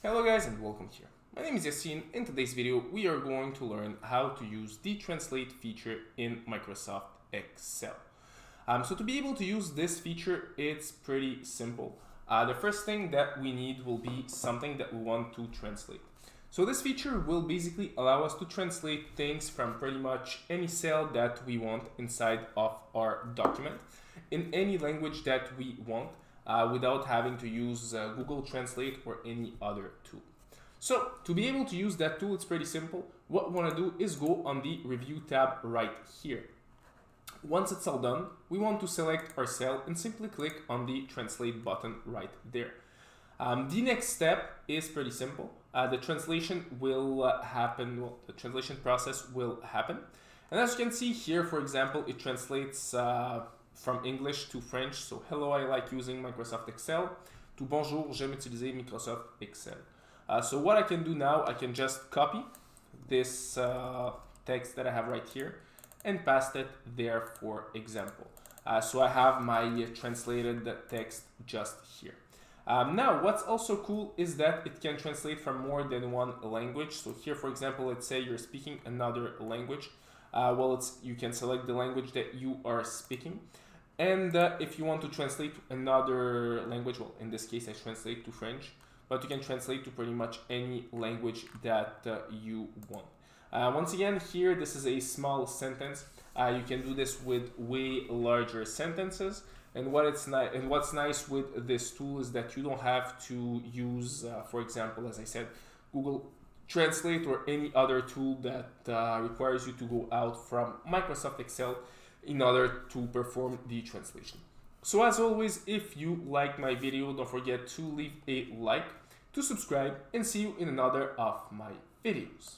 Hello guys and welcome here. My name is Yassine. In today's video we are going to learn how to use the translate feature in Microsoft Excel. So to be able to use this feature, it's pretty simple. The first thing that we need will be something that we want to translate. So this feature will basically allow us to translate things from pretty much any cell that we want inside of our document in any language that we want. Without having to use Google Translate or any other tool. So to be able to use that tool, it's pretty simple. What we want to do is go on the review tab right here. Once it's all done, we want to select our cell and simply click on the translate button right there. The next step is pretty simple. The translation will happen, the translation process will happen. And as you can see here, for example, it translates from English to French, so hello, I like using Microsoft Excel, to bonjour, j'aime utiliser Microsoft Excel. So what I can do now, I can just copy this text that I have right here and paste it there, for example. So I have my translated text just here. Now, what's also cool is that it can translate from more than one language. So here, for example, let's say you're speaking another language. You can select the language that you are speaking. And if you want to translate to another language, well, in this case, I translate to French, but you can translate to pretty much any language that you want. Once again, here, this is a small sentence. You can do this with way larger sentences. And what's nice with this tool is that you don't have to use, for example, as I said, Google Translate or any other tool that requires you to go out from Microsoft Excel in order to perform the translation. So as always, if you like my video, don't forget to leave a like, to subscribe, and see you in another of my videos.